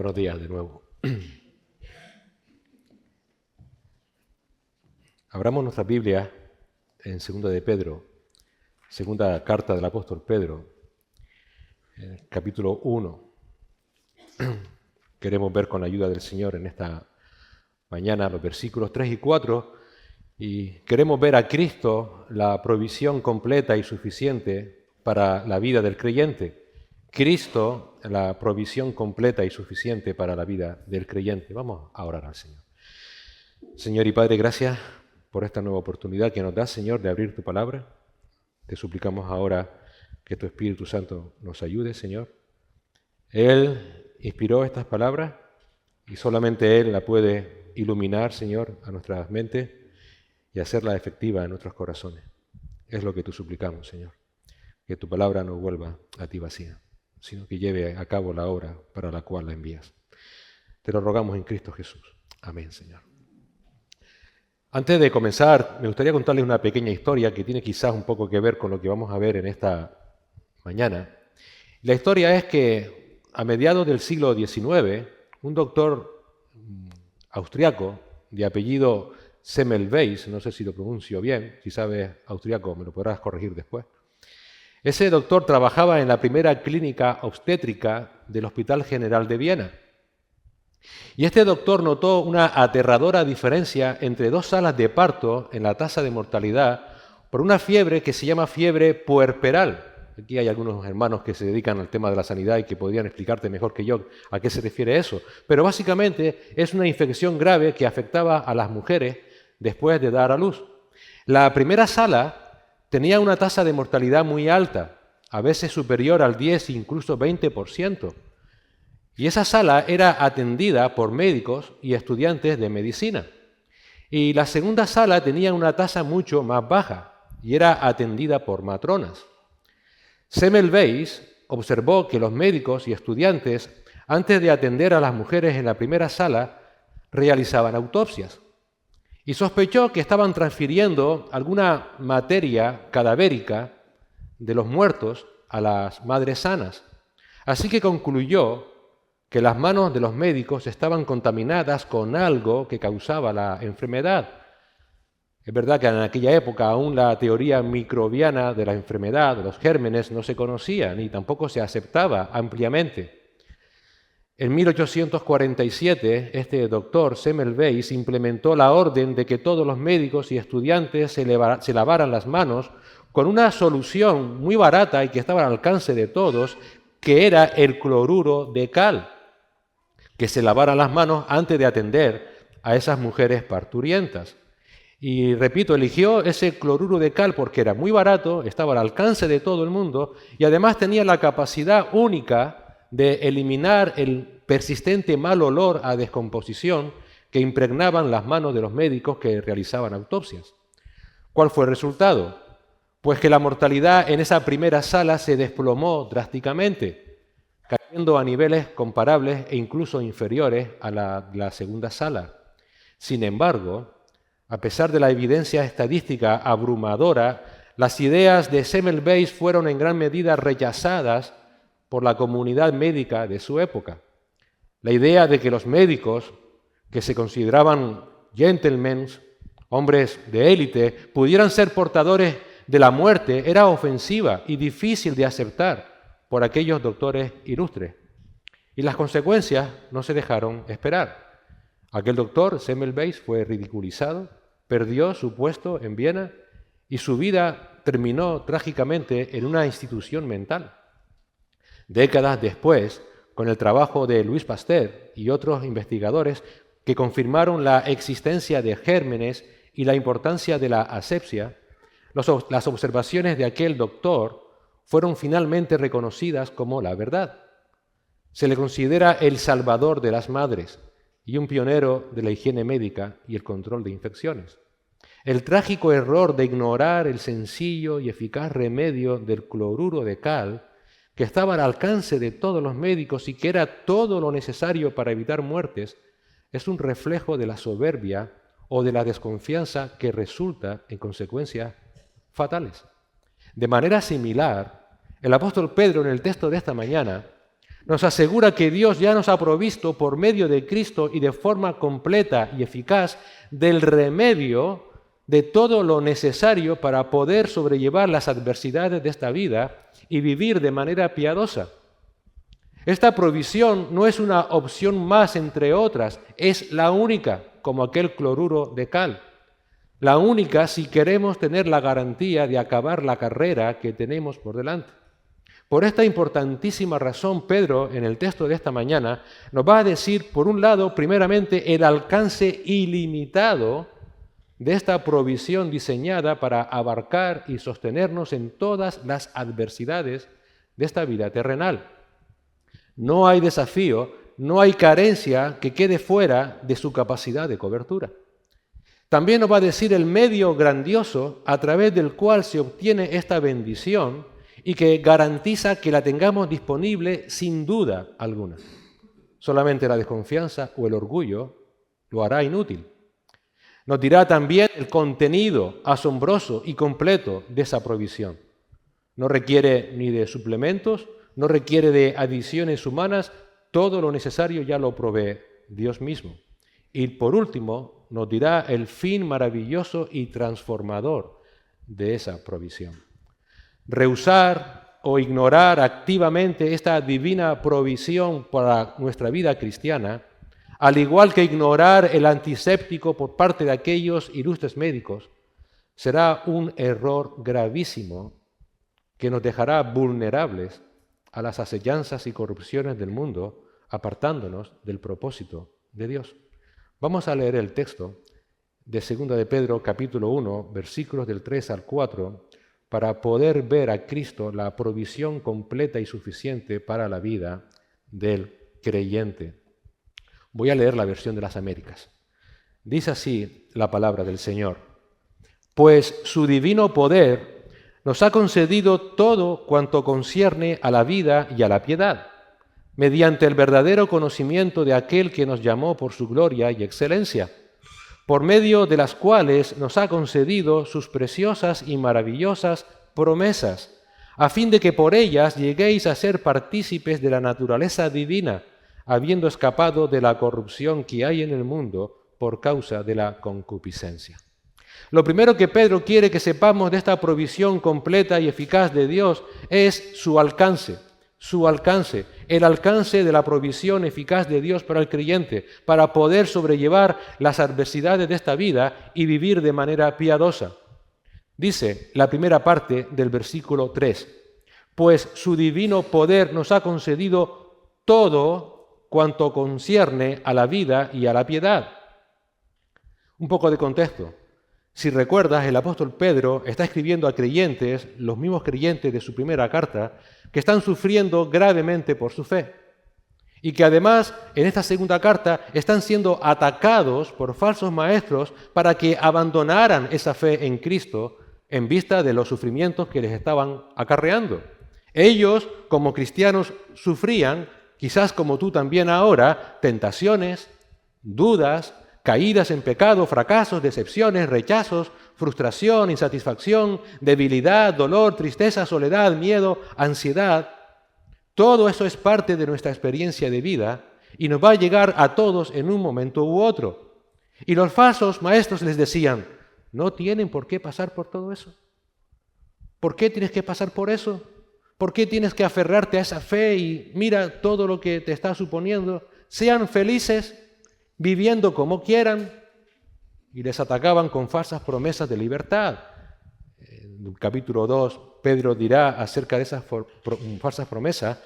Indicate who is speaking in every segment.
Speaker 1: Buenos días de nuevo. Abramos nuestra Biblia en 2 de Pedro, segunda carta del apóstol Pedro, capítulo 1. Queremos ver con la ayuda del Señor en esta mañana los versículos 3 y 4 y queremos ver a Cristo la provisión completa y suficiente para la vida del creyente. Cristo, la provisión completa y suficiente para la vida del creyente. Vamos a orar al Señor. Señor y Padre, gracias por esta nueva oportunidad que nos das, Señor, de abrir tu palabra. Te suplicamos ahora que tu Espíritu Santo nos ayude, Señor. Él inspiró estas palabras y solamente Él la puede iluminar, Señor, a nuestras mentes y hacerla efectiva en nuestros corazones. Es lo que tú suplicamos, Señor. Que tu palabra no vuelva a ti vacía, sino que lleve a cabo la obra para la cual la envías. Te lo rogamos en Cristo Jesús. Amén, Señor. Antes de comenzar, me gustaría contarles una pequeña historia que tiene quizás un poco que ver con lo que vamos a ver en esta mañana. La historia es que a mediados del siglo XIX, un doctor austriaco de apellido Semmelweis, no sé si lo pronuncio bien, si sabes austriaco me lo podrás corregir después. Ese doctor trabajaba en la primera clínica obstétrica del Hospital General de Viena. Y este doctor notó una aterradora diferencia entre dos salas de parto en la tasa de mortalidad por una fiebre que se llama fiebre puerperal. Aquí hay algunos hermanos que se dedican al tema de la sanidad y que podrían explicarte mejor que yo a qué se refiere eso. Pero básicamente es una infección grave que afectaba a las mujeres después de dar a luz. La primera sala tenía una tasa de mortalidad muy alta, a veces superior al 10 e incluso 20%. Y esa sala era atendida por médicos y estudiantes de medicina. Y la segunda sala tenía una tasa mucho más baja y era atendida por matronas. Semmelweis observó que los médicos y estudiantes, antes de atender a las mujeres en la primera sala, realizaban autopsias. Y sospechó que estaban transfiriendo alguna materia cadavérica de los muertos a las madres sanas. Así que concluyó que las manos de los médicos estaban contaminadas con algo que causaba la enfermedad. Es verdad que en aquella época aún la teoría microbiana de la enfermedad, de los gérmenes, no se conocía ni tampoco se aceptaba ampliamente. En 1847, este doctor Semmelweis implementó la orden de que todos los médicos y estudiantes se lavaran las manos con una solución muy barata y que estaba al alcance de todos, que era el cloruro de cal, que se lavaran las manos antes de atender a esas mujeres parturientas. Y repito, eligió ese cloruro de cal porque era muy barato, estaba al alcance de todo el mundo y además tenía la capacidad única de eliminar el persistente mal olor a descomposición que impregnaban las manos de los médicos que realizaban autopsias. ¿Cuál fue el resultado? Pues que la mortalidad en esa primera sala se desplomó drásticamente, cayendo a niveles comparables e incluso inferiores a la segunda sala. Sin embargo, a pesar de la evidencia estadística abrumadora, las ideas de Semmelweis fueron en gran medida rechazadas por la comunidad médica de su época. La idea de que los médicos, que se consideraban gentlemen, hombres de élite, pudieran ser portadores de la muerte era ofensiva y difícil de aceptar por aquellos doctores ilustres. Y las consecuencias no se dejaron esperar. Aquel doctor, Semmelweis, fue ridiculizado, perdió su puesto en Viena y su vida terminó trágicamente en una institución mental. Décadas después, con el trabajo de Louis Pasteur y otros investigadores que confirmaron la existencia de gérmenes y la importancia de la asepsia, las observaciones de aquel doctor fueron finalmente reconocidas como la verdad. Se le considera el salvador de las madres y un pionero de la higiene médica y el control de infecciones. El trágico error de ignorar el sencillo y eficaz remedio del cloruro de cal, que estaba al alcance de todos los médicos y que era todo lo necesario para evitar muertes, es un reflejo de la soberbia o de la desconfianza que resulta en consecuencias fatales. De manera similar, el apóstol Pedro en el texto de esta mañana Nos asegura que Dios ya nos ha provisto por medio de Cristo y de forma completa y eficaz del remedio de todo lo necesario para poder sobrellevar las adversidades de esta vida y vivir de manera piadosa. Esta provisión no es una opción más entre otras, es la única, como aquel cloruro de cal. La única si queremos tener la garantía de acabar la carrera que tenemos por delante. Por esta importantísima razón, Pedro, en el texto de esta mañana, nos va a decir, por un lado, primeramente, el alcance ilimitado de esta provisión diseñada para abarcar y sostenernos en todas las adversidades de esta vida terrenal. No hay desafío, no hay carencia que quede fuera de su capacidad de cobertura. También nos va a decir el medio grandioso a través del cual se obtiene esta bendición y que garantiza que la tengamos disponible sin duda alguna. Solamente la desconfianza o el orgullo lo hará inútil. Nos dirá también el contenido asombroso y completo de esa provisión. No requiere ni de suplementos, no requiere de adiciones humanas, todo lo necesario ya lo provee Dios mismo. Y por último, nos dirá el fin maravilloso y transformador de esa provisión. Rehusar o ignorar activamente esta divina provisión para nuestra vida cristiana, al igual que ignorar el antiséptico por parte de aquellos ilustres médicos, será un error gravísimo que nos dejará vulnerables a las acechanzas y corrupciones del mundo, apartándonos del propósito de Dios. Vamos a leer el texto de 2 de Pedro, capítulo 1, versículos del 3 al 4, para poder ver a Cristo la provisión completa y suficiente para la vida del creyente. Voy a leer la versión de las Américas. Dice así la palabra del Señor: pues su divino poder nos ha concedido todo cuanto concierne a la vida y a la piedad, mediante el verdadero conocimiento de aquel que nos llamó por su gloria y excelencia, por medio de las cuales nos ha concedido sus preciosas y maravillosas promesas, a fin de que por ellas lleguéis a ser partícipes de la naturaleza divina, habiendo escapado de la corrupción que hay en el mundo por causa de la concupiscencia. Lo primero que Pedro quiere que sepamos de esta provisión completa y eficaz de Dios es su alcance, el alcance de la provisión eficaz de Dios para el creyente, para poder sobrellevar las adversidades de esta vida y vivir de manera piadosa. Dice la primera parte del versículo 3, pues su divino poder nos ha concedido todo cuanto concierne a la vida y a la piedad. Un poco de contexto. Si recuerdas, el apóstol Pedro está escribiendo a creyentes, los mismos creyentes de su primera carta, que están sufriendo gravemente por su fe. Y que además, en esta segunda carta, están siendo atacados por falsos maestros para que abandonaran esa fe en Cristo en vista de los sufrimientos que les estaban acarreando. Ellos, como cristianos, sufrían, quizás como tú también ahora, tentaciones, dudas, caídas en pecado, fracasos, decepciones, rechazos, frustración, insatisfacción, debilidad, dolor, tristeza, soledad, miedo, ansiedad. Todo eso es parte de nuestra experiencia de vida y nos va a llegar a todos en un momento u otro. Y los falsos maestros les decían, no tienen por qué pasar por todo eso. ¿Por qué tienes que pasar por eso? ¿Por qué tienes que aferrarte a esa fe y mira todo lo que te está suponiendo? Sean felices viviendo como quieran, y les atacaban con falsas promesas de libertad. En el capítulo 2, Pedro dirá acerca de esas falsas promesas,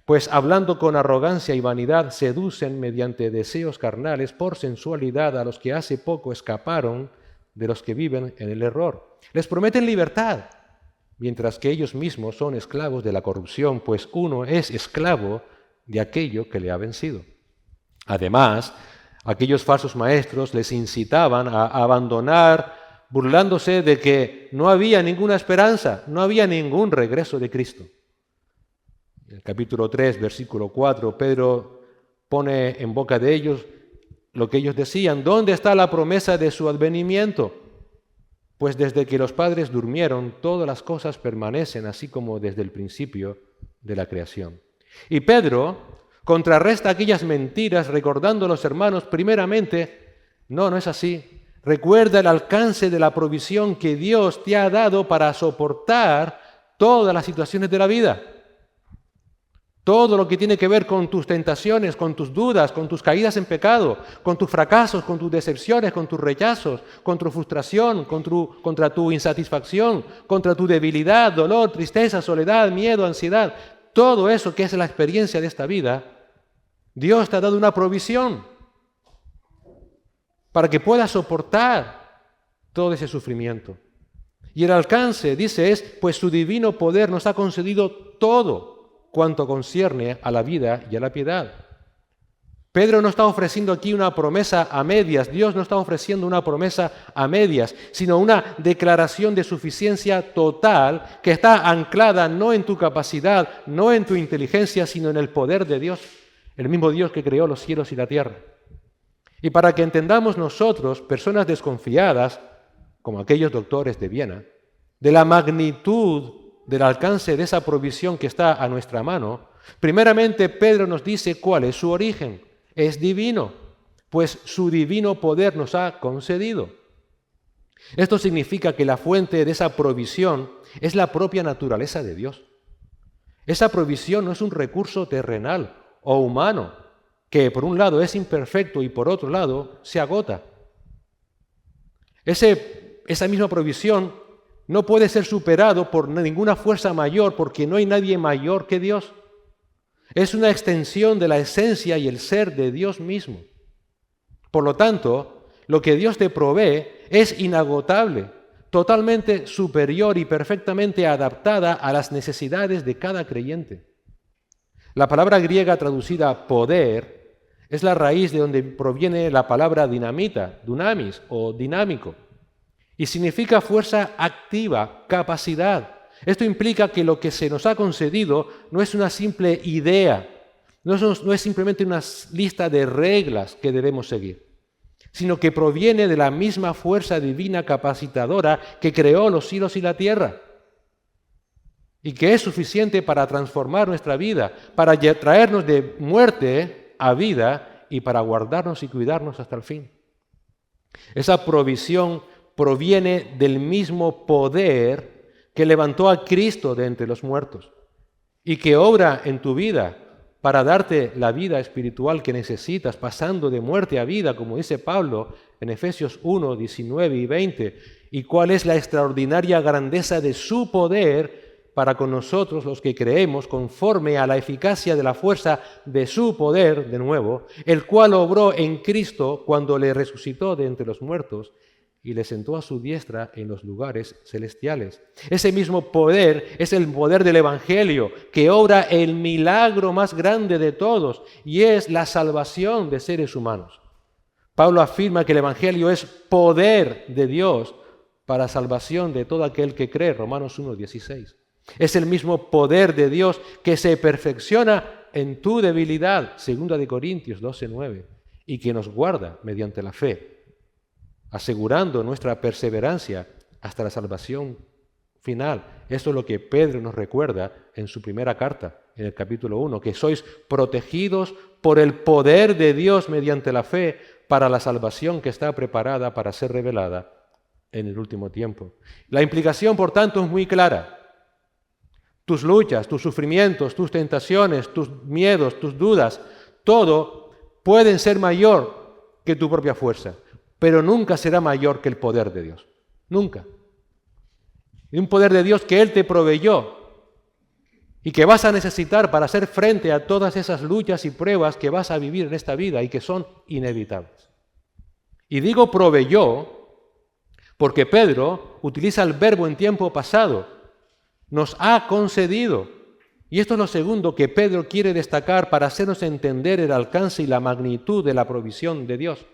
Speaker 1: pues hablando con arrogancia y vanidad, seducen mediante deseos carnales por sensualidad a los que hace poco escaparon de los que viven en el error. Les prometen libertad, mientras que ellos mismos son esclavos de la corrupción, pues uno es esclavo de aquello que le ha vencido. Además, aquellos falsos maestros les incitaban a abandonar, burlándose de que no había ninguna esperanza, no había ningún regreso de Cristo. En el capítulo 3, versículo 4, Pedro pone en boca de ellos lo que ellos decían, ¿dónde está la promesa de su advenimiento? Pues desde que los padres durmieron, todas las cosas permanecen así como desde el principio de la creación. Y Pedro contrarresta aquellas mentiras recordando a los hermanos, primeramente, no es así. Recuerda el alcance de la provisión que Dios te ha dado para soportar todas las situaciones de la vida. Todo lo que tiene que ver con tus tentaciones, con tus dudas, con tus caídas en pecado, con tus fracasos, con tus decepciones, con tus rechazos, con tu frustración, contra tu insatisfacción, contra tu debilidad, dolor, tristeza, soledad, miedo, ansiedad. Todo eso que es la experiencia de esta vida, Dios te ha dado una provisión para que puedas soportar todo ese sufrimiento. Y el alcance, dice, es, pues su divino poder nos ha concedido todo cuanto concierne a la vida y a la piedad. Pedro no está ofreciendo aquí una promesa a medias, Dios no está ofreciendo una promesa a medias, sino una declaración de suficiencia total que está anclada no en tu capacidad, no en tu inteligencia, sino en el poder de Dios, el mismo Dios que creó los cielos y la tierra. Y para que entendamos nosotros, personas desconfiadas, como aquellos doctores de Viena, de la magnitud del alcance de esa provisión que está a nuestra mano, primeramente Pedro nos dice cuál es su origen. Es divino, pues su divino poder nos ha concedido. Esto significa que la fuente de esa provisión es la propia naturaleza de Dios. Esa provisión no es un recurso terrenal o humano, que por un lado es imperfecto y por otro lado se agota. Esa misma provisión no puede ser superado por ninguna fuerza mayor, porque no hay nadie mayor que Dios. Es una extensión de la esencia y el ser de Dios mismo. Por lo tanto, lo que Dios te provee es inagotable, totalmente superior y perfectamente adaptada a las necesidades de cada creyente. La palabra griega traducida poder es la raíz de donde proviene la palabra dinamita, dunamis o dinámico. Y significa fuerza activa, capacidad. Esto implica que lo que se nos ha concedido no es una simple idea, no es simplemente una lista de reglas que debemos seguir, sino que proviene de la misma fuerza divina capacitadora que creó los cielos y la tierra, y que es suficiente para transformar nuestra vida, para traernos de muerte a vida y para guardarnos y cuidarnos hasta el fin. Esa provisión proviene del mismo poder que levantó a Cristo de entre los muertos y que obra en tu vida para darte la vida espiritual que necesitas, pasando de muerte a vida, como dice Pablo en Efesios 1, 19 y 20. ¿Y cuál es la extraordinaria grandeza de su poder para con nosotros los que creemos, conforme a la eficacia de la fuerza de su poder, de nuevo, el cual obró en Cristo cuando le resucitó de entre los muertos y le sentó a su diestra en los lugares celestiales? Ese mismo poder es el poder del Evangelio, que obra el milagro más grande de todos, y es la salvación de seres humanos. Pablo afirma que el Evangelio es poder de Dios para salvación de todo aquel que cree, Romanos 1:16. Es el mismo poder de Dios que se perfecciona en tu debilidad, 2 Corintios 12:9, y que nos guarda mediante la fe, asegurando nuestra perseverancia hasta la salvación final. Eso es lo que Pedro nos recuerda en su primera carta, en el capítulo 1, que sois protegidos por el poder de Dios mediante la fe para la salvación que está preparada para ser revelada en el último tiempo. La implicación, por tanto, es muy clara. Tus luchas, tus sufrimientos, tus tentaciones, tus miedos, tus dudas, todo pueden ser mayor que tu propia fuerza, pero nunca será mayor que el poder de Dios. Nunca. Y un poder de Dios que Él te proveyó y que vas a necesitar para hacer frente a todas esas luchas y pruebas que vas a vivir en esta vida y que son inevitables. Y digo proveyó porque Pedro utiliza el verbo en tiempo pasado. Nos ha concedido. Y esto es lo segundo que Pedro quiere destacar para hacernos entender el alcance y la magnitud de la provisión de Dios.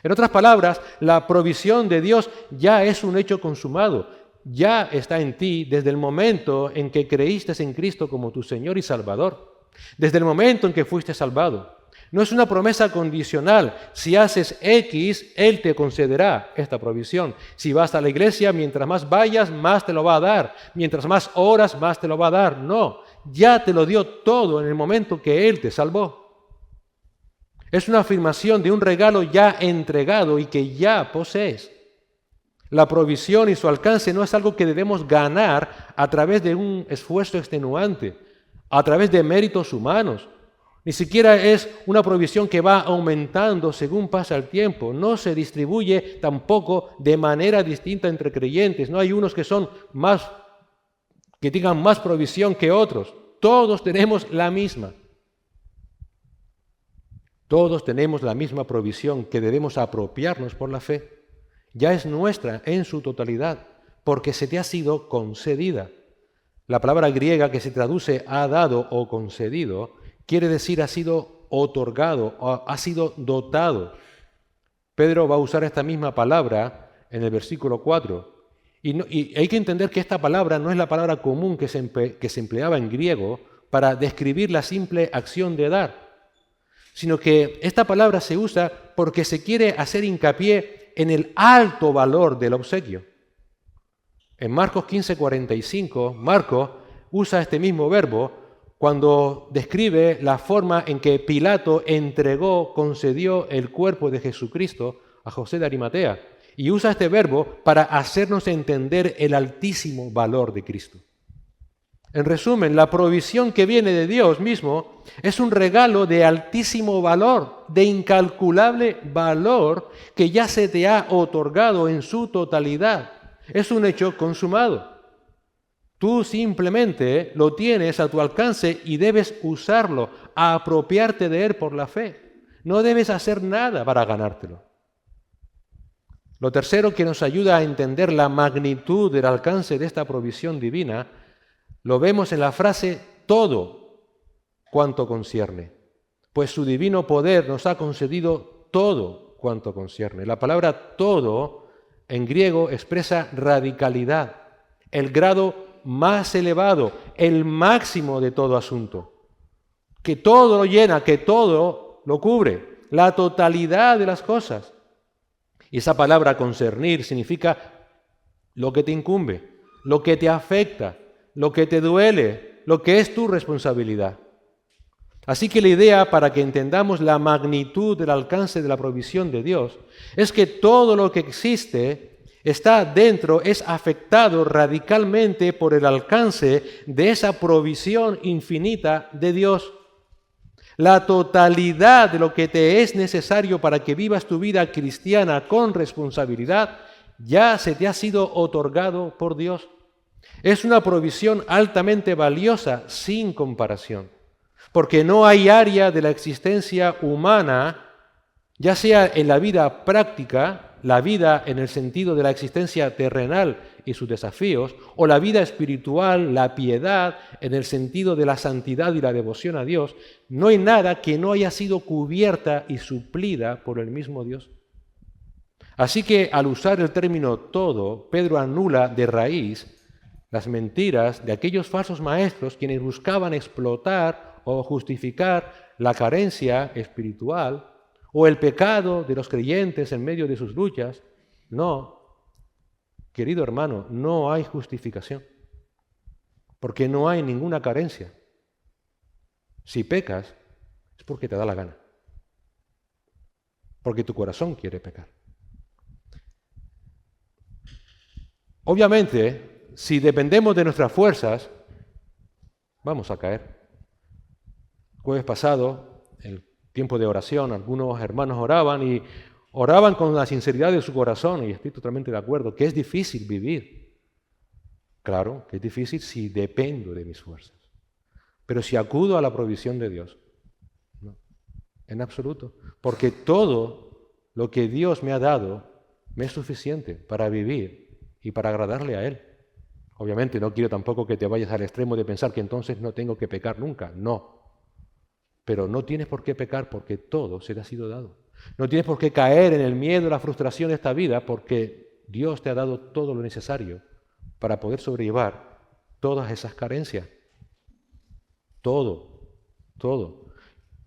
Speaker 1: En otras palabras, la provisión de Dios ya es un hecho consumado, ya está en ti desde el momento en que creíste en Cristo como tu Señor y Salvador, desde el momento en que fuiste salvado. No es una promesa condicional. Si haces X, Él te concederá esta provisión. Si vas a la iglesia, mientras más vayas, más te lo va a dar. Mientras más oras, más te lo va a dar. No, ya te lo dio todo en el momento que Él te salvó. Es una afirmación de un regalo ya entregado y que ya posees. La provisión y su alcance no es algo que debemos ganar a través de un esfuerzo extenuante, a través de méritos humanos. Ni siquiera es una provisión que va aumentando según pasa el tiempo. No se distribuye tampoco de manera distinta entre creyentes. No hay unos que tengan más provisión que otros. Todos tenemos la misma. Todos tenemos la misma provisión que debemos apropiarnos por la fe. Ya es nuestra en su totalidad, porque se te ha sido concedida. La palabra griega que se traduce ha dado o concedido quiere decir ha sido otorgado, o ha sido dotado. Pedro va a usar esta misma palabra en el versículo 4. Y hay que entender que esta palabra no es la palabra común que se empleaba en griego para describir la simple acción de dar, sino que esta palabra se usa porque se quiere hacer hincapié en el alto valor del obsequio. En Marcos 15:45, Marcos usa este mismo verbo cuando describe la forma en que Pilato concedió el cuerpo de Jesucristo a José de Arimatea. Y usa este verbo para hacernos entender el altísimo valor de Cristo. En resumen, la provisión que viene de Dios mismo es un regalo de altísimo valor, de incalculable valor que ya se te ha otorgado en su totalidad. Es un hecho consumado. Tú simplemente lo tienes a tu alcance y debes usarlo, apropiarte de él por la fe. No debes hacer nada para ganártelo. Lo tercero que nos ayuda a entender la magnitud del alcance de esta provisión divina lo vemos en la frase todo cuanto concierne, pues su divino poder nos ha concedido todo cuanto concierne. La palabra todo en griego expresa radicalidad, el grado más elevado, el máximo de todo asunto, que todo lo llena, que todo lo cubre, la totalidad de las cosas. Y esa palabra concernir significa lo que te incumbe, lo que te afecta, lo que te duele, lo que es tu responsabilidad. Así que la idea para que entendamos la magnitud del alcance de la provisión de Dios es que todo lo que existe está dentro, es afectado radicalmente por el alcance de esa provisión infinita de Dios. La totalidad de lo que te es necesario para que vivas tu vida cristiana con responsabilidad ya se te ha sido otorgado por Dios. Es una provisión altamente valiosa sin comparación, porque no hay área de la existencia humana, ya sea en la vida práctica, la vida en el sentido de la existencia terrenal y sus desafíos, o la vida espiritual, la piedad, en el sentido de la santidad y la devoción a Dios, no hay nada que no haya sido cubierta y suplida por el mismo Dios. Así que al usar el término todo, Pedro anula de raíz las mentiras de aquellos falsos maestros quienes buscaban explotar o justificar la carencia espiritual o el pecado de los creyentes en medio de sus luchas. No, querido hermano, no hay justificación, porque no hay ninguna carencia. Si pecas, es porque te da la gana, porque tu corazón quiere pecar. Obviamente, si dependemos de nuestras fuerzas, vamos a caer. Jueves pasado, el tiempo de oración, algunos hermanos oraban y oraban con la sinceridad de su corazón, y estoy totalmente de acuerdo, que es difícil vivir. Claro que es difícil si dependo de mis fuerzas. Pero si acudo a la provisión de Dios, no, en absoluto. Porque todo lo que Dios me ha dado me es suficiente para vivir y para agradarle a Él. Obviamente no quiero tampoco que te vayas al extremo de pensar que entonces no tengo que pecar nunca. No. Pero no tienes por qué pecar porque todo se te ha sido dado. No tienes por qué caer en el miedo, la frustración de esta vida porque Dios te ha dado todo lo necesario para poder sobrellevar todas esas carencias. Todo.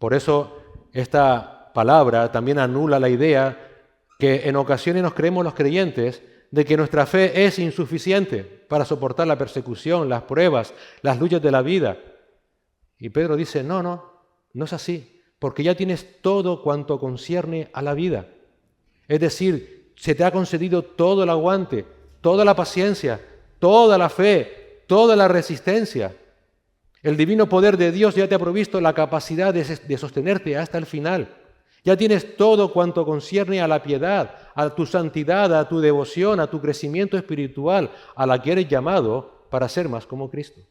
Speaker 1: Por eso esta palabra también anula la idea que en ocasiones nos creemos los creyentes de que nuestra fe es insuficiente para soportar la persecución, las pruebas, las luchas de la vida. Y Pedro dice, no es así, porque ya tienes todo cuanto concierne a la vida. Es decir, se te ha concedido todo el aguante, toda la paciencia, toda la fe, toda la resistencia. El divino poder de Dios ya te ha provisto la capacidad de sostenerte hasta el final. Ya tienes todo cuanto concierne a la piedad, a tu santidad, a tu devoción, a tu crecimiento espiritual, a la que eres llamado para ser más como Cristo.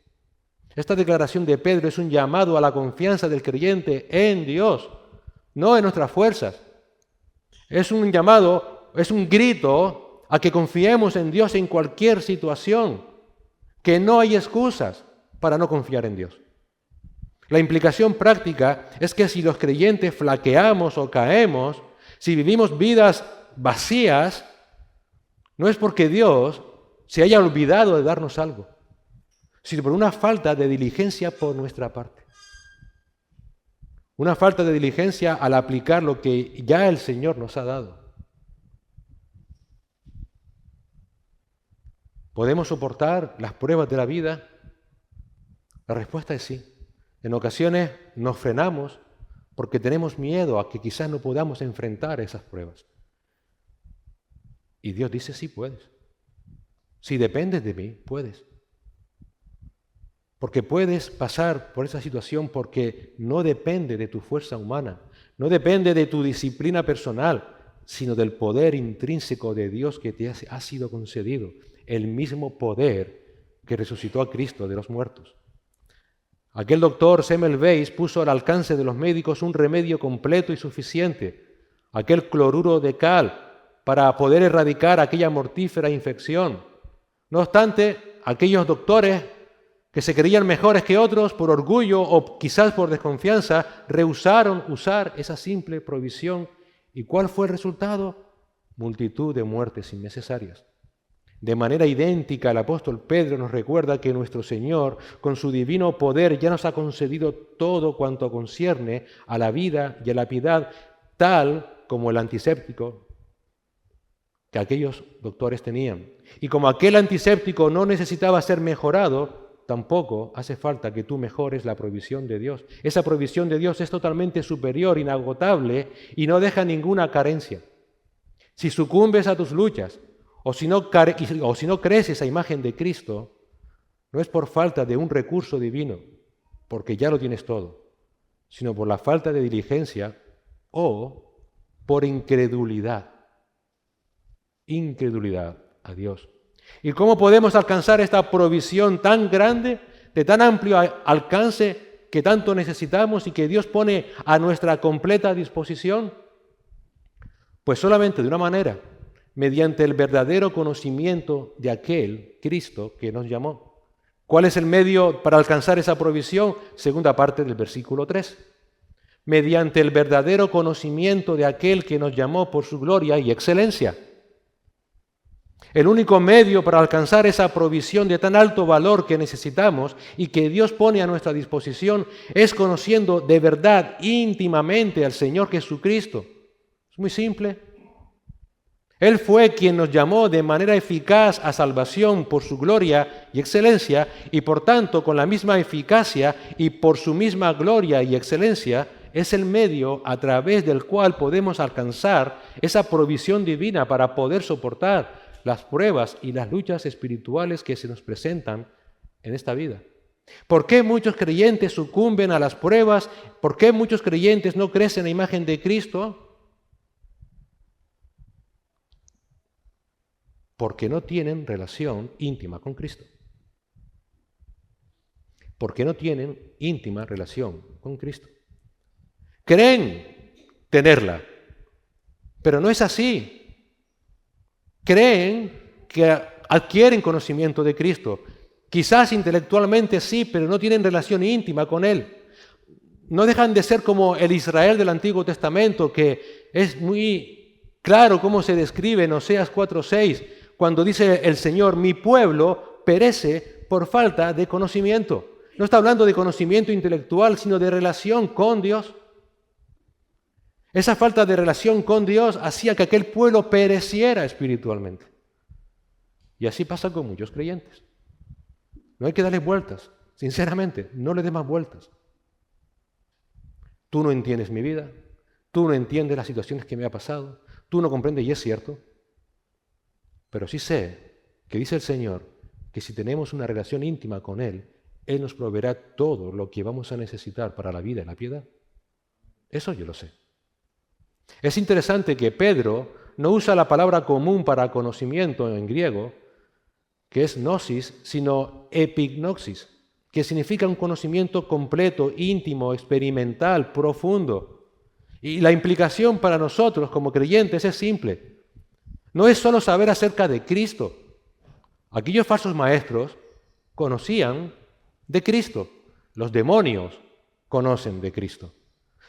Speaker 1: Esta declaración de Pedro es un llamado a la confianza del creyente en Dios, no en nuestras fuerzas. Es un llamado, es un grito a que confiemos en Dios en cualquier situación, que no hay excusas para no confiar en Dios. La implicación práctica es que si los creyentes flaqueamos o caemos, si vivimos vidas vacías, no es porque Dios se haya olvidado de darnos algo, sino por una falta de diligencia por nuestra parte. Una falta de diligencia al aplicar lo que ya el Señor nos ha dado. ¿Podemos soportar las pruebas de la vida? La respuesta es sí. En ocasiones nos frenamos porque tenemos miedo a que quizás no podamos enfrentar esas pruebas. Y Dios dice, sí puedes. Si dependes de mí, puedes. Porque puedes pasar por esa situación porque no depende de tu fuerza humana, no depende de tu disciplina personal, sino del poder intrínseco de Dios que te ha sido concedido, el mismo poder que resucitó a Cristo de los muertos. Aquel doctor Semmelweis puso al alcance de los médicos un remedio completo y suficiente, aquel cloruro de cal, para poder erradicar aquella mortífera infección. No obstante, aquellos doctores que se creían mejores que otros por orgullo o quizás por desconfianza, rehusaron usar esa simple provisión. ¿Y cuál fue el resultado? Multitud de muertes innecesarias. De manera idéntica, el apóstol Pedro nos recuerda que nuestro Señor, con su divino poder, ya nos ha concedido todo cuanto concierne a la vida y a la piedad, tal como el antiséptico que aquellos doctores tenían. Y como aquel antiséptico no necesitaba ser mejorado, tampoco hace falta que tú mejores la provisión de Dios. Esa provisión de Dios es totalmente superior, inagotable y no deja ninguna carencia. Si sucumbes a tus luchas, o si no crees esa imagen de Cristo, no es por falta de un recurso divino, porque ya lo tienes todo, sino por la falta de diligencia o por incredulidad. Incredulidad a Dios. ¿Y cómo podemos alcanzar esta provisión tan grande, de tan amplio alcance que tanto necesitamos y que Dios pone a nuestra completa disposición? Pues solamente de una manera, mediante el verdadero conocimiento de aquel Cristo que nos llamó. ¿Cuál es el medio para alcanzar esa provisión? Segunda parte del versículo 3. Mediante el verdadero conocimiento de aquel que nos llamó por su gloria y excelencia. El único medio para alcanzar esa provisión de tan alto valor que necesitamos y que Dios pone a nuestra disposición es conociendo de verdad íntimamente al Señor Jesucristo. Es muy simple. Él fue quien nos llamó de manera eficaz a salvación por su gloria y excelencia y por tanto con la misma eficacia y por su misma gloria y excelencia es el medio a través del cual podemos alcanzar esa provisión divina para poder soportar las pruebas y las luchas espirituales que se nos presentan en esta vida. ¿Por qué muchos creyentes sucumben a las pruebas? ¿Por qué muchos creyentes no crecen a imagen de Cristo? Porque no tienen relación íntima con Cristo. Porque no tienen íntima relación con Cristo. Creen tenerla, pero no es así. Creen que adquieren conocimiento de Cristo. Quizás intelectualmente sí, pero no tienen relación íntima con Él. No dejan de ser como el Israel del Antiguo Testamento, que es muy claro cómo se describe en Oseas 4:6, cuando dice el Señor, mi pueblo perece por falta de conocimiento. No está hablando de conocimiento intelectual, sino de relación con Dios. Esa falta de relación con Dios hacía que aquel pueblo pereciera espiritualmente. Y así pasa con muchos creyentes. No hay que darle vueltas, sinceramente, no le dé más vueltas. tú no entiendes mi vida, tú no entiendes las situaciones que me ha pasado, tú no comprendes, y es cierto. Pero sí sé que dice el Señor que si tenemos una relación íntima con Él, Él nos proveerá todo lo que vamos a necesitar para la vida y la piedad. Eso yo lo sé. Es interesante que Pedro no usa la palabra común para conocimiento en griego, que es gnosis, sino epignosis, que significa un conocimiento completo, íntimo, experimental, profundo. Y la implicación para nosotros como creyentes es simple. No es solo saber acerca de Cristo. Aquellos falsos maestros conocían de Cristo. Los demonios conocen de Cristo.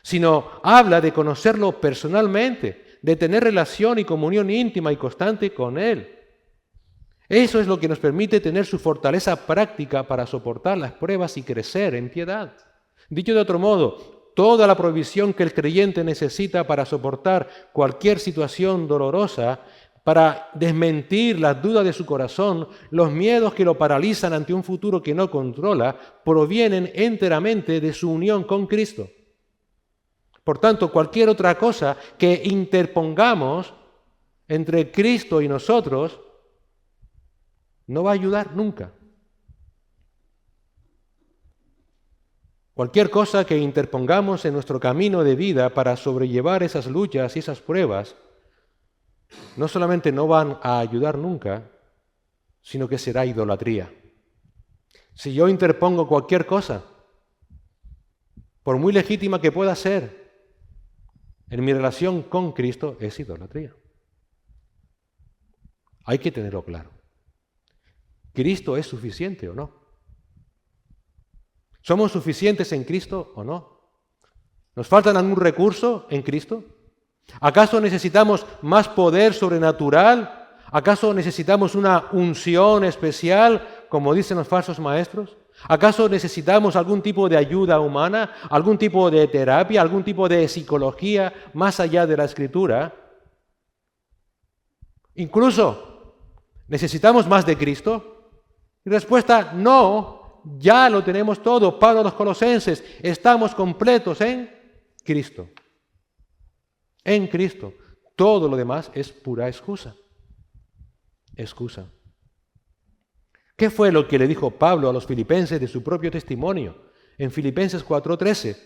Speaker 1: Sino habla de conocerlo personalmente, de tener relación y comunión íntima y constante con Él. Eso es lo que nos permite tener su fortaleza práctica para soportar las pruebas y crecer en piedad. Dicho de otro modo, toda la provisión que el creyente necesita para soportar cualquier situación dolorosa, para desmentir las dudas de su corazón, los miedos que lo paralizan ante un futuro que no controla, provienen enteramente de su unión con Cristo. Por tanto, cualquier otra cosa que interpongamos entre Cristo y nosotros no va a ayudar nunca. Cualquier cosa que interpongamos en nuestro camino de vida para sobrellevar esas luchas y esas pruebas, no solamente no van a ayudar nunca, sino que será idolatría. Si yo interpongo cualquier cosa, por muy legítima que pueda ser, en mi relación con Cristo, es idolatría. Hay que tenerlo claro. ¿Cristo es suficiente o no? ¿Somos suficientes en Cristo o no? ¿Nos falta algún recurso en Cristo? ¿Acaso necesitamos más poder sobrenatural? ¿Acaso necesitamos una unción especial, como dicen los falsos maestros? ¿Acaso necesitamos algún tipo de ayuda humana, algún tipo de terapia, algún tipo de psicología más allá de la Escritura? Incluso, ¿necesitamos más de Cristo? Y respuesta, no, ya lo tenemos todo. Pablo a los Colosenses, estamos completos en Cristo. En Cristo. Todo lo demás es pura excusa. Excusa. ¿Qué fue lo que le dijo Pablo a los filipenses de su propio testimonio? En Filipenses 4:13,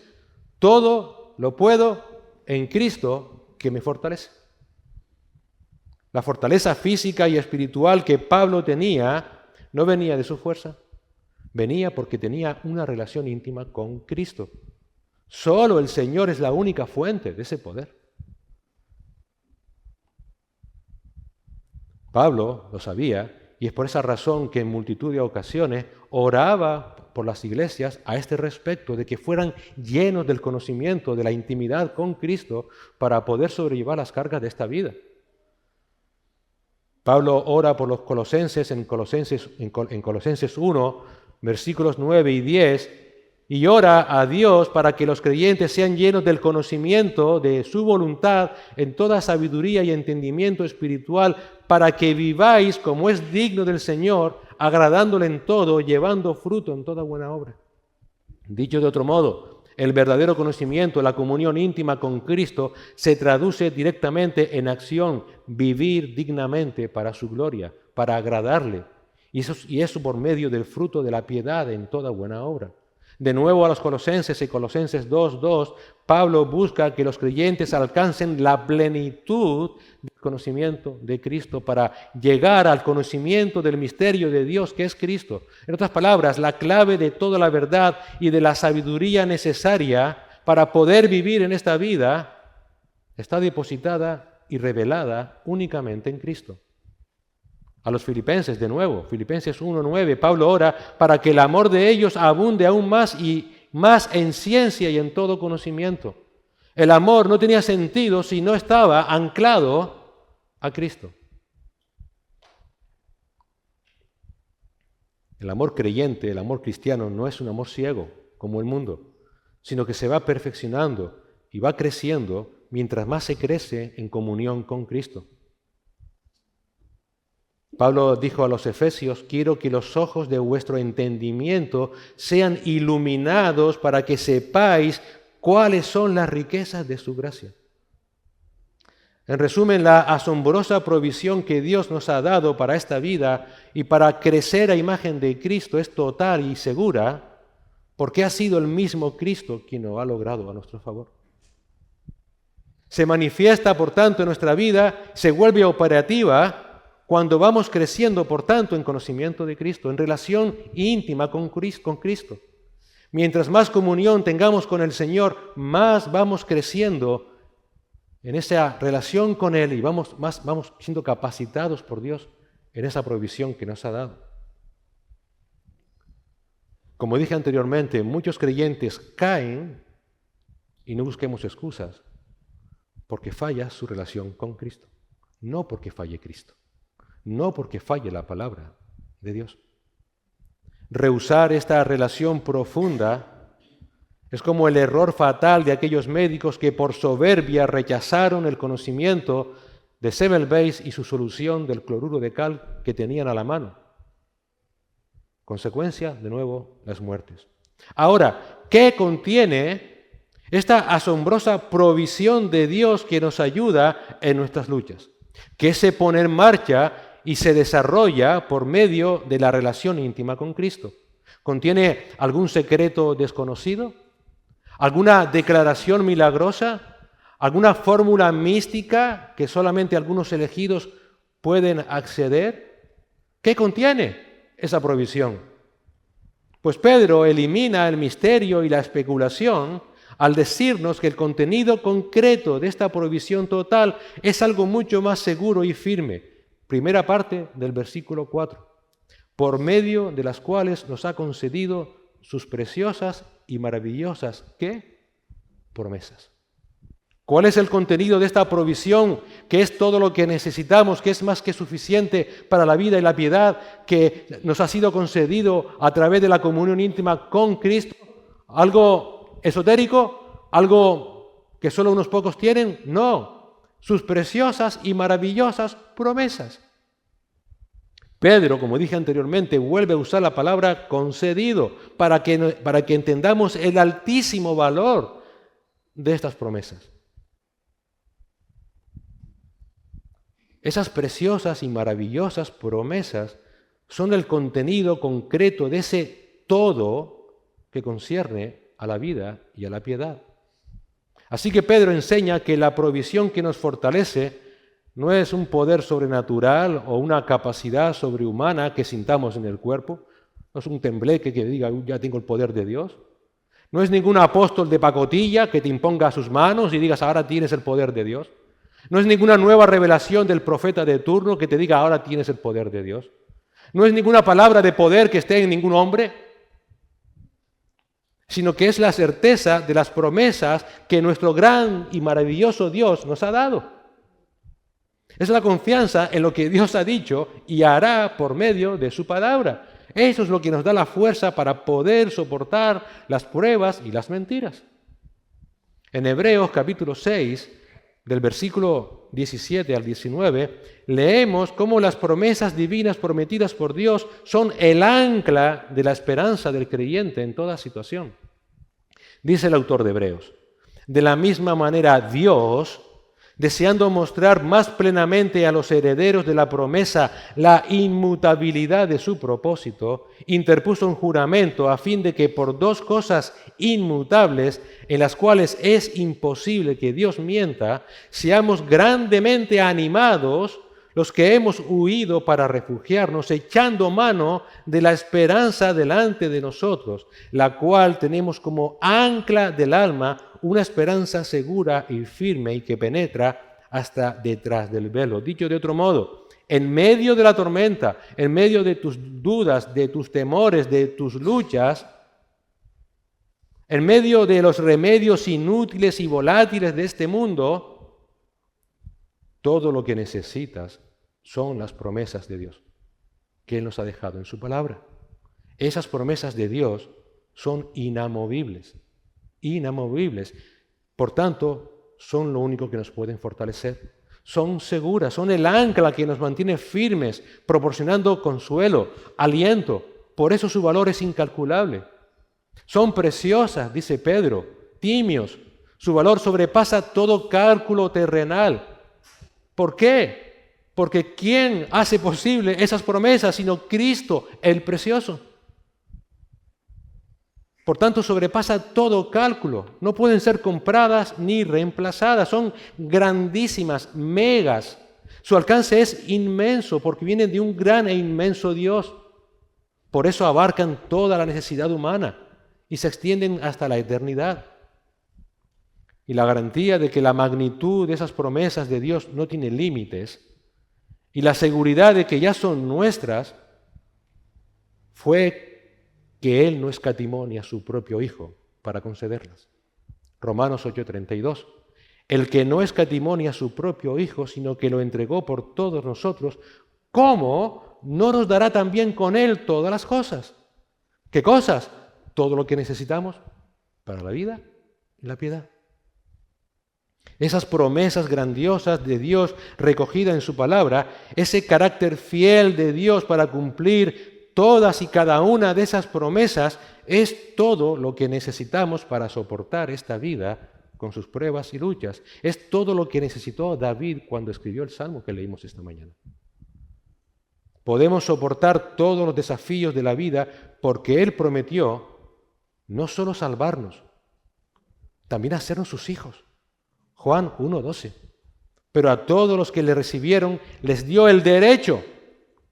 Speaker 1: todo lo puedo en Cristo que me fortalece. La fortaleza física y espiritual que Pablo tenía no venía de su fuerza, venía porque tenía una relación íntima con Cristo. Solo el Señor es la única fuente de ese poder. Pablo lo sabía, y es por esa razón que en multitud de ocasiones oraba por las iglesias a este respecto, de que fueran llenos del conocimiento, de la intimidad con Cristo, para poder sobrellevar las cargas de esta vida. Pablo ora por los colosenses en Colosenses 1, versículos 9 y 10, y ora a Dios para que los creyentes sean llenos del conocimiento de su voluntad en toda sabiduría y entendimiento espiritual, para que viváis como es digno del Señor, agradándole en todo, llevando fruto en toda buena obra. Dicho de otro modo, el verdadero conocimiento, la comunión íntima con Cristo, se traduce directamente en acción, vivir dignamente para su gloria, para agradarle. Y eso por medio del fruto de la piedad en toda buena obra. De nuevo a los Colosenses, en Colosenses 2:2, Pablo busca que los creyentes alcancen la plenitud del conocimiento de Cristo para llegar al conocimiento del misterio de Dios que es Cristo. En otras palabras, la clave de toda la verdad y de la sabiduría necesaria para poder vivir en esta vida está depositada y revelada únicamente en Cristo. A los filipenses, de nuevo, Filipenses 1:9, Pablo ora para que el amor de ellos abunde aún más y más en ciencia y en todo conocimiento. El amor no tenía sentido si no estaba anclado a Cristo. El amor creyente, el amor cristiano, no es un amor ciego como el mundo, sino que se va perfeccionando y va creciendo mientras más se crece en comunión con Cristo. Pablo dijo a los efesios, quiero que los ojos de vuestro entendimiento sean iluminados para que sepáis cuáles son las riquezas de su gracia. En resumen, la asombrosa provisión que Dios nos ha dado para esta vida y para crecer a imagen de Cristo es total y segura, porque ha sido el mismo Cristo quien lo ha logrado a nuestro favor. Se manifiesta, por tanto, en nuestra vida, se vuelve operativa cuando vamos creciendo, por tanto, en conocimiento de Cristo, en relación íntima con Cristo. Mientras más comunión tengamos con el Señor, más vamos creciendo en esa relación con Él y vamos siendo capacitados por Dios en esa provisión que nos ha dado. Como dije anteriormente, muchos creyentes caen, y no busquemos excusas, porque falla su relación con Cristo. No porque falle Cristo, no porque falle la palabra de Dios. Rehusar esta relación profunda es como el error fatal de aquellos médicos que por soberbia rechazaron el conocimiento de Semmelweis y su solución del cloruro de cal que tenían a la mano. Consecuencia, de nuevo, las muertes. Ahora, ¿qué contiene esta asombrosa provisión de Dios que nos ayuda en nuestras luchas? Que se pone en marcha y se desarrolla por medio de la relación íntima con Cristo. ¿Contiene algún secreto desconocido? ¿Alguna declaración milagrosa? ¿Alguna fórmula mística que solamente algunos elegidos pueden acceder? ¿Qué contiene esa provisión? Pues Pedro elimina el misterio y la especulación al decirnos que el contenido concreto de esta provisión total es algo mucho más seguro y firme. Primera parte del versículo 4. Por medio de las cuales nos ha concedido sus preciosas y maravillosas, ¿qué? Promesas. ¿Cuál es el contenido de esta provisión, que es todo lo que necesitamos, que es más que suficiente para la vida y la piedad, que nos ha sido concedido a través de la comunión íntima con Cristo? ¿Algo esotérico? ¿Algo que solo unos pocos tienen? No, sus preciosas y maravillosas promesas. Pedro, como dije anteriormente, vuelve a usar la palabra concedido para que entendamos el altísimo valor de estas promesas. Esas preciosas y maravillosas promesas son el contenido concreto de ese todo que concierne a la vida y a la piedad. Así que Pedro enseña que la provisión que nos fortalece no es un poder sobrenatural o una capacidad sobrehumana que sintamos en el cuerpo. No es un tembleque que diga, ya tengo el poder de Dios. No es ningún apóstol de pacotilla que te imponga sus manos y digas, ahora tienes el poder de Dios. No es ninguna nueva revelación del profeta de turno que te diga, ahora tienes el poder de Dios. No es ninguna palabra de poder que esté en ningún hombre, sino que es la certeza de las promesas que nuestro gran y maravilloso Dios nos ha dado. Es la confianza en lo que Dios ha dicho y hará por medio de su palabra. Eso es lo que nos da la fuerza para poder soportar las pruebas y las mentiras. En Hebreos capítulo 6, del versículo 17 al 19, leemos cómo las promesas divinas prometidas por Dios son el ancla de la esperanza del creyente en toda situación. Dice el autor de Hebreos, de la misma manera Dios, deseando mostrar más plenamente a los herederos de la promesa la inmutabilidad de su propósito, interpuso un juramento a fin de que por dos cosas inmutables, en las cuales es imposible que Dios mienta, seamos grandemente animados los que hemos huido para refugiarnos, echando mano de la esperanza delante de nosotros, la cual tenemos como ancla del alma, una esperanza segura y firme y que penetra hasta detrás del velo. Dicho de otro modo, en medio de la tormenta, en medio de tus dudas, de tus temores, de tus luchas, en medio de los remedios inútiles y volátiles de este mundo, todo lo que necesitas son las promesas de Dios que Él nos ha dejado en su palabra. Esas promesas de Dios son inamovibles. Inamovibles. Por tanto, son lo único que nos pueden fortalecer. Son seguras, son el ancla que nos mantiene firmes, proporcionando consuelo, aliento. Por eso su valor es incalculable. Son preciosas, dice Pedro, timios. Su valor sobrepasa todo cálculo terrenal. ¿Por qué? Porque ¿quién hace posible esas promesas sino Cristo, el precioso? Por tanto, sobrepasa todo cálculo. No pueden ser compradas ni reemplazadas. Son grandísimas, megas. Su alcance es inmenso porque vienen de un gran e inmenso Dios. Por eso abarcan toda la necesidad humana y se extienden hasta la eternidad. Y la garantía de que la magnitud de esas promesas de Dios no tiene límites y la seguridad de que ya son nuestras fue que Él no escatimó ni a su propio Hijo para concederlas. Romanos 8:32. El que no escatimó ni a su propio Hijo, sino que lo entregó por todos nosotros, ¿cómo no nos dará también con Él todas las cosas? ¿Qué cosas? Todo lo que necesitamos para la vida y la piedad. Esas promesas grandiosas de Dios recogidas en su palabra, ese carácter fiel de Dios para cumplir todas y cada una de esas promesas, es todo lo que necesitamos para soportar esta vida con sus pruebas y luchas. Es todo lo que necesitó David cuando escribió el Salmo que leímos esta mañana. Podemos soportar todos los desafíos de la vida porque Él prometió no solo salvarnos, también hacernos sus hijos. Juan 1:12. Pero a todos los que le recibieron les dio el derecho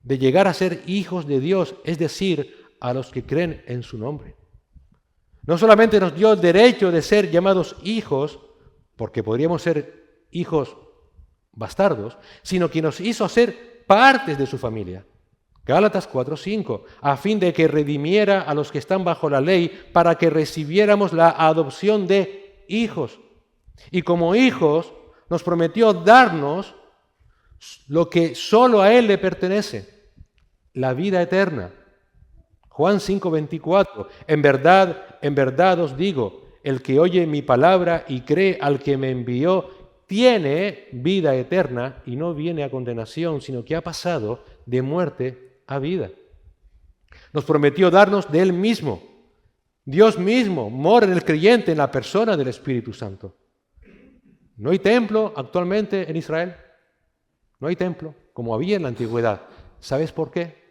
Speaker 1: de llegar a ser hijos de Dios, es decir, a los que creen en su nombre. No solamente nos dio el derecho de ser llamados hijos, porque podríamos ser hijos bastardos, sino que nos hizo ser partes de su familia. Gálatas 4:5, a fin de que redimiera a los que están bajo la ley, para que recibiéramos la adopción de hijos. Y como hijos nos prometió darnos lo que solo a Él le pertenece, la vida eterna. Juan 5:24, en verdad os digo, el que oye mi palabra y cree al que me envió, tiene vida eterna y no viene a condenación, sino que ha pasado de muerte a vida. Nos prometió darnos de Él mismo. Dios mismo mora en el creyente en la persona del Espíritu Santo. No hay templo actualmente en Israel. No hay templo, como había en la antigüedad. ¿Sabes por qué?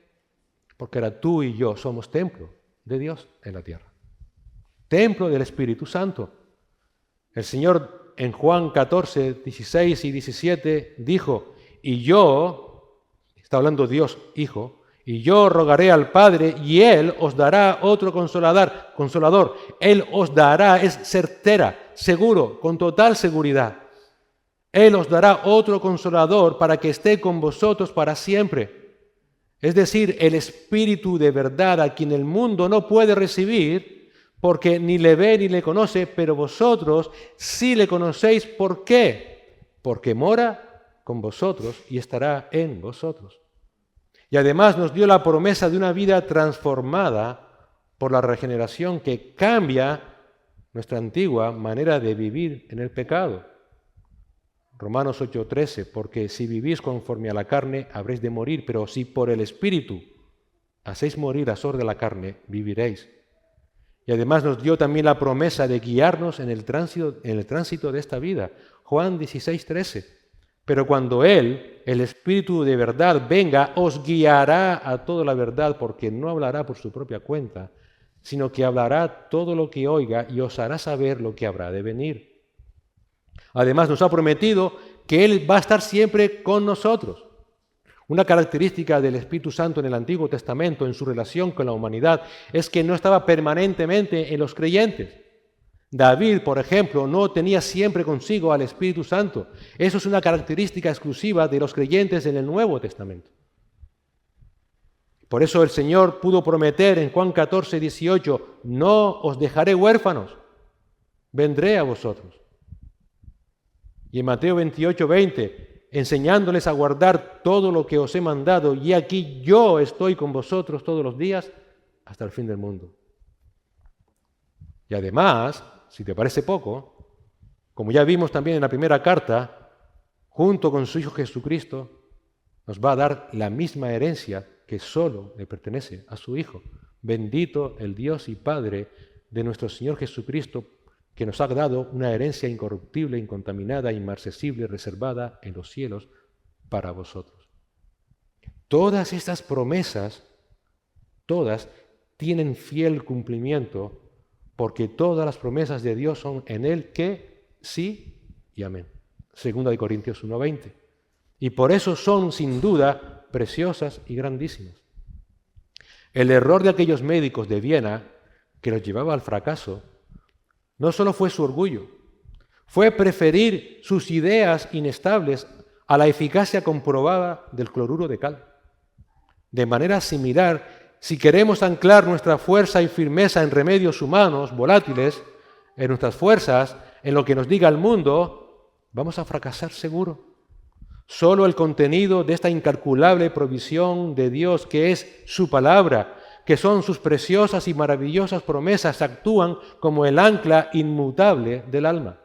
Speaker 1: Porque ahora tú y yo somos templo de Dios en la tierra. Templo del Espíritu Santo. El Señor en Juan 14:16 y 17 dijo, y yo, está hablando Dios Hijo, y yo rogaré al Padre y Él os dará otro consolador. Él os dará, es certera, seguro, con total seguridad. Él os dará otro consolador para que esté con vosotros para siempre. Es decir, el Espíritu de verdad a quien el mundo no puede recibir porque ni le ve ni le conoce, pero vosotros sí le conocéis. ¿Por qué? Porque mora con vosotros y estará en vosotros. Y además nos dio la promesa de una vida transformada por la regeneración que cambia nuestra antigua manera de vivir en el pecado. Romanos 8:13, porque si vivís conforme a la carne, habréis de morir, pero si por el Espíritu hacéis morir las obras de la carne, viviréis. Y además nos dio también la promesa de guiarnos en el tránsito de esta vida. Juan 16:13. Pero cuando Él, el Espíritu de verdad, venga, os guiará a toda la verdad, porque no hablará por su propia cuenta, sino que hablará todo lo que oiga y os hará saber lo que habrá de venir. Además nos ha prometido que Él va a estar siempre con nosotros. Una característica del Espíritu Santo en el Antiguo Testamento, en su relación con la humanidad, es que no estaba permanentemente en los creyentes. David, por ejemplo, no tenía siempre consigo al Espíritu Santo. Eso es una característica exclusiva de los creyentes en el Nuevo Testamento. Por eso el Señor pudo prometer en Juan 14:18, no os dejaré huérfanos, vendré a vosotros. Y en Mateo 28:20, enseñándoles a guardar todo lo que os he mandado, y aquí yo estoy con vosotros todos los días hasta el fin del mundo. Y además, si te parece poco, como ya vimos también en la primera carta, junto con su Hijo Jesucristo, nos va a dar la misma herencia que solo le pertenece a su Hijo. Bendito el Dios y Padre de nuestro Señor Jesucristo, que nos ha dado una herencia incorruptible, incontaminada, inmarcesible, reservada en los cielos para vosotros. Todas estas promesas, todas, tienen fiel cumplimiento, porque todas las promesas de Dios son en Él que sí y amén. 2 Corintios 1:20. Y por eso son, sin duda, preciosas y grandísimas. El error de aquellos médicos de Viena, que los llevaba al fracaso, no solo fue su orgullo, fue preferir sus ideas inestables a la eficacia comprobada del cloruro de cal. De manera similar, si queremos anclar nuestra fuerza y firmeza en remedios humanos, volátiles, en nuestras fuerzas, en lo que nos diga el mundo, vamos a fracasar seguro. Solo el contenido de esta incalculable provisión de Dios, que es su palabra, que son sus preciosas y maravillosas promesas, actúan como el ancla inmutable del alma.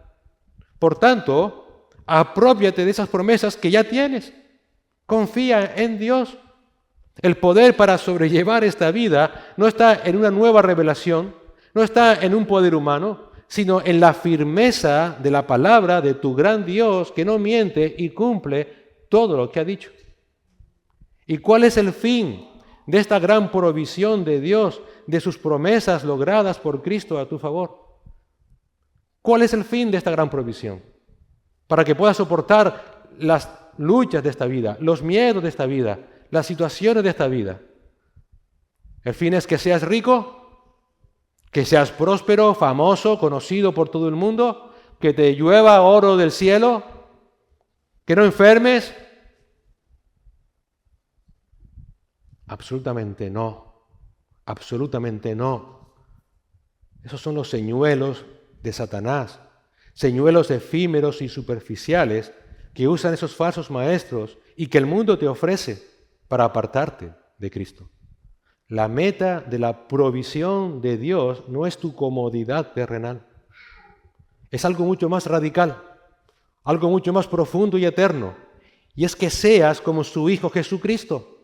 Speaker 1: Por tanto, aprópiate de esas promesas que ya tienes. Confía en Dios. El poder para sobrellevar esta vida no está en una nueva revelación, no está en un poder humano, sino en la firmeza de la palabra de tu gran Dios, que no miente y cumple todo lo que ha dicho. ¿Y cuál es el fin de esta gran provisión de Dios, de sus promesas logradas por Cristo a tu favor? ¿Cuál es el fin de esta gran provisión? Para que puedas soportar las luchas de esta vida, los miedos de esta vida, las situaciones de esta vida. El fin es que seas rico, que seas próspero, famoso, conocido por todo el mundo, que te llueva oro del cielo, que no enfermes. Absolutamente no, absolutamente no. Esos son los señuelos de Satanás, señuelos efímeros y superficiales que usan esos falsos maestros y que el mundo te ofrece para apartarte de Cristo. La meta de la provisión de Dios no es tu comodidad terrenal. Es algo mucho más radical, algo mucho más profundo y eterno. Y es que seas como su Hijo Jesucristo.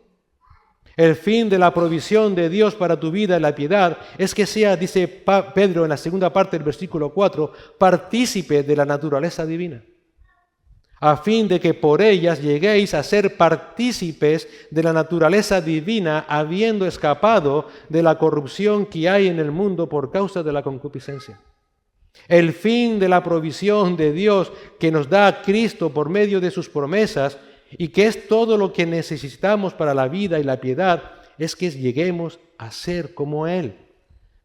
Speaker 1: El fin de la provisión de Dios para tu vida y la piedad es que seas, dice Pedro en la segunda parte del versículo 4, partícipe de la naturaleza divina, a fin de que por ellas lleguéis a ser partícipes de la naturaleza divina, habiendo escapado de la corrupción que hay en el mundo por causa de la concupiscencia. El fin de la provisión de Dios que nos da Cristo por medio de sus promesas y que es todo lo que necesitamos para la vida y la piedad, es que lleguemos a ser como Él,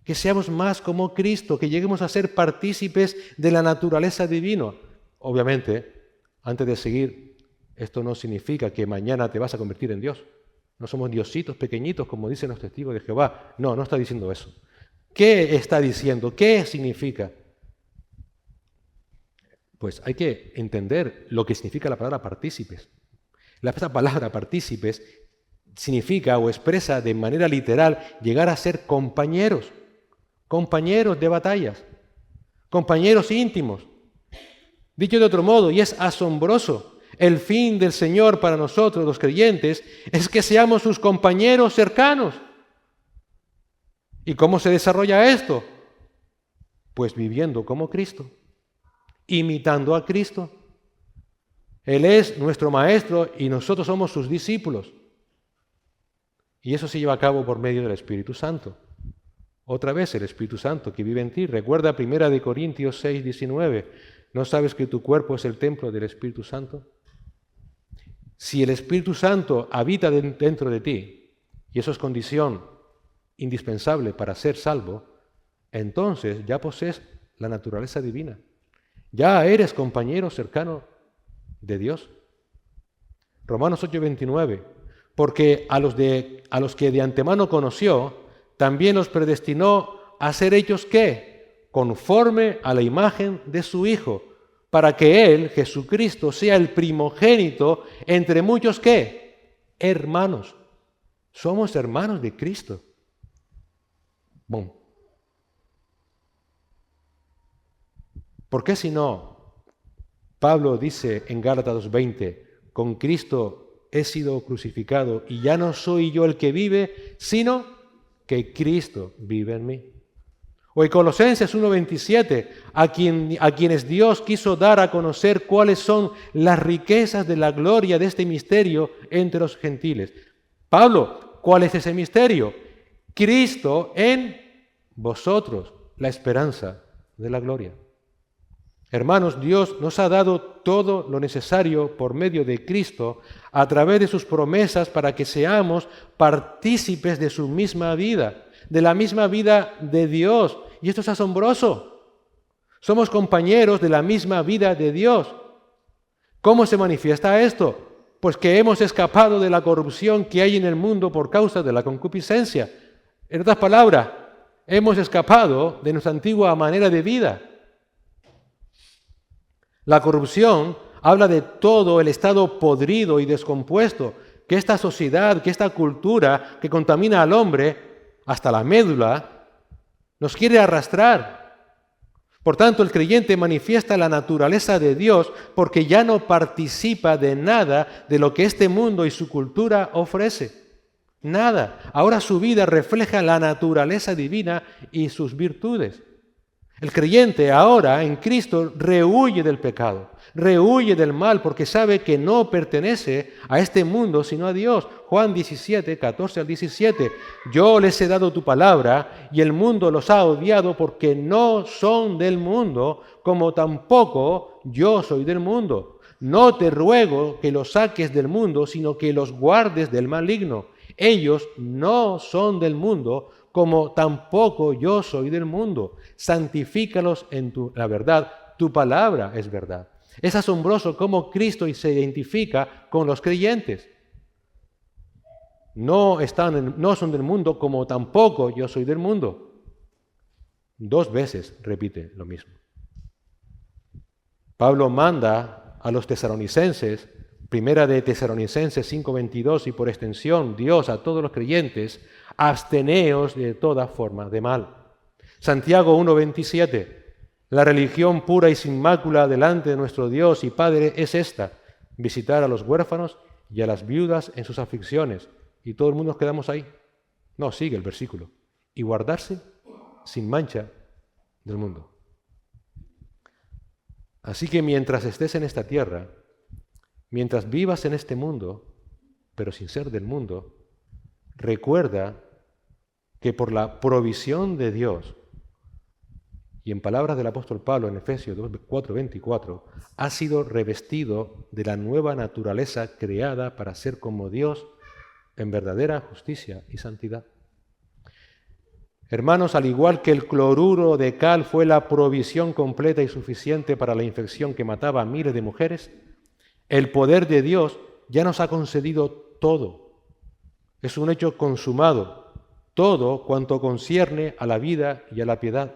Speaker 1: que seamos más como Cristo, que lleguemos a ser partícipes de la naturaleza divina. Obviamente, antes de seguir, esto no significa que mañana te vas a convertir en Dios. No somos diositos pequeñitos, como dicen los testigos de Jehová. No, no está diciendo eso. ¿Qué está diciendo? ¿Qué significa? Pues hay que entender lo que significa la palabra partícipes. La palabra partícipes significa o expresa de manera literal llegar a ser compañeros, compañeros de batallas, compañeros íntimos. Dicho de otro modo, y es asombroso, el fin del Señor para nosotros los creyentes es que seamos sus compañeros cercanos. ¿Y cómo se desarrolla esto? Pues viviendo como Cristo, imitando a Cristo. Él es nuestro Maestro y nosotros somos sus discípulos. Y eso se lleva a cabo por medio del Espíritu Santo. Otra vez el Espíritu Santo que vive en ti. Recuerda 1 Corintios 6:19. ¿No sabes que tu cuerpo es el templo del Espíritu Santo? Si el Espíritu Santo habita dentro de ti, y eso es condición indispensable para ser salvo, entonces ya posees la naturaleza divina. Ya eres compañero cercano de Dios. Romanos 8:29. Porque a los que de antemano conoció, también los predestinó a ser hechos ¿qué? Conforme a la imagen de su Hijo, para que Él, Jesucristo, sea el primogénito entre muchos ¿qué? Hermanos. Somos hermanos de Cristo. Bon. ¿Por qué si no? Pablo dice en Gálatas 2:20, con Cristo he sido crucificado y ya no soy yo el que vive, sino que Cristo vive en mí. O en Colosenses 1:27, a quienes Dios quiso dar a conocer cuáles son las riquezas de la gloria de este misterio entre los gentiles. Pablo, ¿cuál es ese misterio? Cristo en vosotros, la esperanza de la gloria. Hermanos, Dios nos ha dado todo lo necesario por medio de Cristo a través de sus promesas para que seamos partícipes de su misma vida, de la misma vida de Dios. Y esto es asombroso. Somos compañeros de la misma vida de Dios. ¿Cómo se manifiesta esto? Pues que hemos escapado de la corrupción que hay en el mundo por causa de la concupiscencia. En otras palabras, hemos escapado de nuestra antigua manera de vida. La corrupción habla de todo el estado podrido y descompuesto que esta sociedad, que esta cultura que contamina al hombre hasta la médula, nos quiere arrastrar. Por tanto, el creyente manifiesta la naturaleza de Dios porque ya no participa de nada de lo que este mundo y su cultura ofrece. Nada. Ahora su vida refleja la naturaleza divina y sus virtudes. El creyente ahora en Cristo rehuye del pecado, rehuye del mal porque sabe que no pertenece a este mundo sino a Dios. Juan 17, 14 al 17. Yo les he dado tu palabra y el mundo los ha odiado porque no son del mundo, como tampoco yo soy del mundo. No te ruego que los saques del mundo, sino que los guardes del maligno. Ellos no son del mundo, como tampoco yo soy del mundo. Santifícalos en la verdad, tu palabra es verdad. Es asombroso cómo Cristo se identifica con los creyentes. No son del mundo, como tampoco yo soy del mundo. 2 veces repite lo mismo. Pablo manda a los tesalonicenses, primera de Tesalonicenses 5:22, y por extensión Dios a todos los creyentes, absteneos de toda forma de mal. Santiago 1:27, la religión pura y sin mácula delante de nuestro Dios y Padre es esta, visitar a los huérfanos y a las viudas en sus aflicciones. Y todo el mundo nos quedamos ahí. No, sigue el versículo. Y guardarse sin mancha del mundo. Así que mientras estés en esta tierra, mientras vivas en este mundo, pero sin ser del mundo, recuerda que por la provisión de Dios, y en palabras del apóstol Pablo en Efesios 4:24, ha sido revestido de la nueva naturaleza creada para ser como Dios en verdadera justicia y santidad. Hermanos, al igual que el cloruro de cal fue la provisión completa y suficiente para la infección que mataba a miles de mujeres, el poder de Dios ya nos ha concedido todo. Es un hecho consumado, todo cuanto concierne a la vida y a la piedad.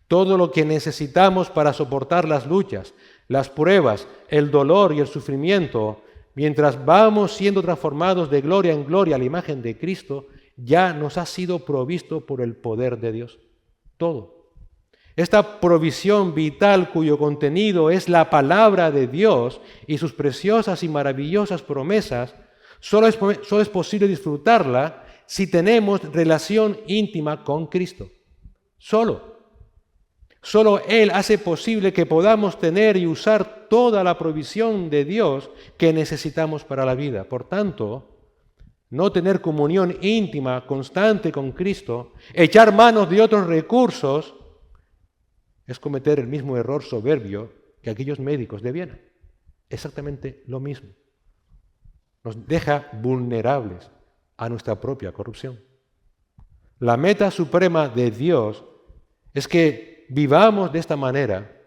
Speaker 1: Todo lo que necesitamos para soportar las luchas, las pruebas, el dolor y el sufrimiento, mientras vamos siendo transformados de gloria en gloria a la imagen de Cristo, ya nos ha sido provisto por el poder de Dios. Todo. Esta provisión vital cuyo contenido es la palabra de Dios y sus preciosas y maravillosas promesas, solo es posible disfrutarla si tenemos relación íntima con Cristo. Solo Él hace posible que podamos tener y usar toda la provisión de Dios que necesitamos para la vida. Por tanto, no tener comunión íntima, constante con Cristo, echar manos de otros recursos, es cometer el mismo error soberbio que aquellos médicos de Viena. Exactamente lo mismo. Nos deja vulnerables a nuestra propia corrupción. La meta suprema de Dios es que vivamos de esta manera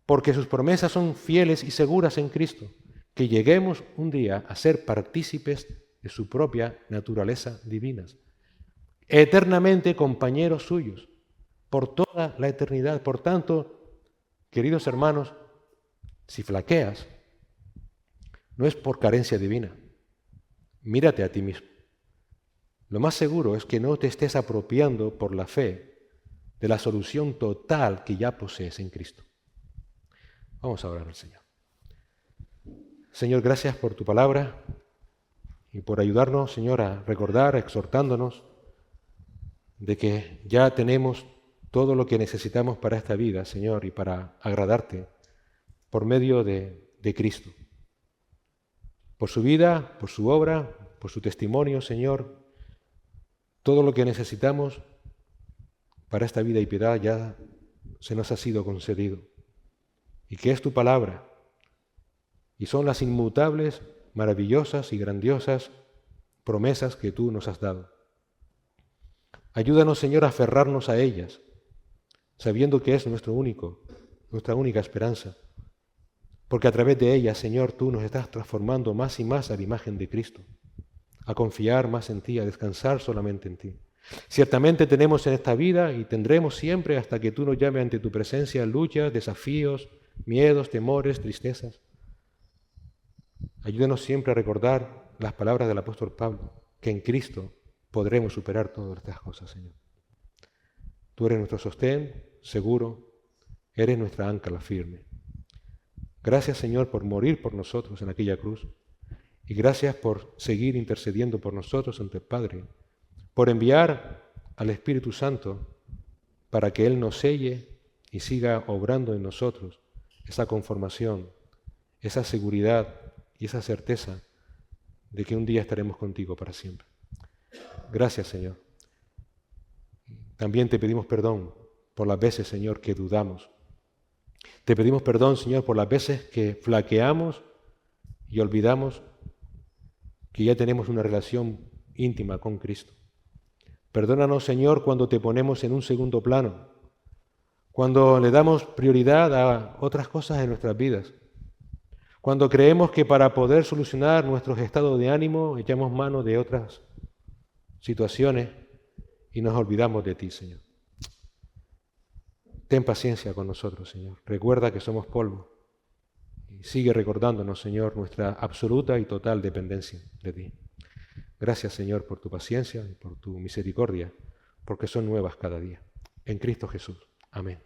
Speaker 1: porque sus promesas son fieles y seguras en Cristo, que lleguemos un día a ser partícipes de su propia naturaleza divina, eternamente compañeros suyos, por toda la eternidad. Por tanto, queridos hermanos, si flaqueas, no es por carencia divina. Mírate a ti mismo. Lo más seguro es que no te estés apropiando por la fe de la solución total que ya posees en Cristo. Vamos a orar al Señor. Señor, gracias por tu palabra y por ayudarnos, Señor, a recordar, exhortándonos de que ya tenemos todo lo que necesitamos para esta vida, Señor, y para agradarte por medio de Cristo. Por su vida, por su obra, por su testimonio, Señor, todo lo que necesitamos para esta vida y piedad ya se nos ha sido concedido. Y que es tu palabra, y son las inmutables, maravillosas y grandiosas promesas que tú nos has dado. Ayúdanos, Señor, a aferrarnos a ellas, sabiendo que es nuestra única esperanza, porque a través de ellas, Señor, tú nos estás transformando más y más a la imagen de Cristo, a confiar más en ti, a descansar solamente en ti. Ciertamente tenemos en esta vida y tendremos siempre hasta que tú nos llames ante tu presencia luchas, desafíos, miedos, temores, tristezas. Ayúdanos siempre a recordar las palabras del apóstol Pablo, que en Cristo podremos superar todas estas cosas, Señor. Tú eres nuestro sostén seguro, eres nuestra ancla firme. Gracias, Señor, por morir por nosotros en aquella cruz, y gracias por seguir intercediendo por nosotros ante el Padre, por enviar al Espíritu Santo para que Él nos selle y siga obrando en nosotros esa conformación, esa seguridad y esa certeza de que un día estaremos contigo para siempre. Gracias, Señor. También te pedimos perdón por las veces, Señor, que dudamos. Te pedimos perdón, Señor, por las veces que flaqueamos y olvidamos que ya tenemos una relación íntima con Cristo. Perdónanos, Señor, cuando te ponemos en un segundo plano, cuando le damos prioridad a otras cosas en nuestras vidas, cuando creemos que para poder solucionar nuestros estados de ánimo echamos mano de otras situaciones y nos olvidamos de ti, Señor. Ten paciencia con nosotros, Señor. Recuerda que somos polvo y sigue recordándonos, Señor, nuestra absoluta y total dependencia de ti. Gracias, Señor, por tu paciencia y por tu misericordia, porque son nuevas cada día. En Cristo Jesús. Amén.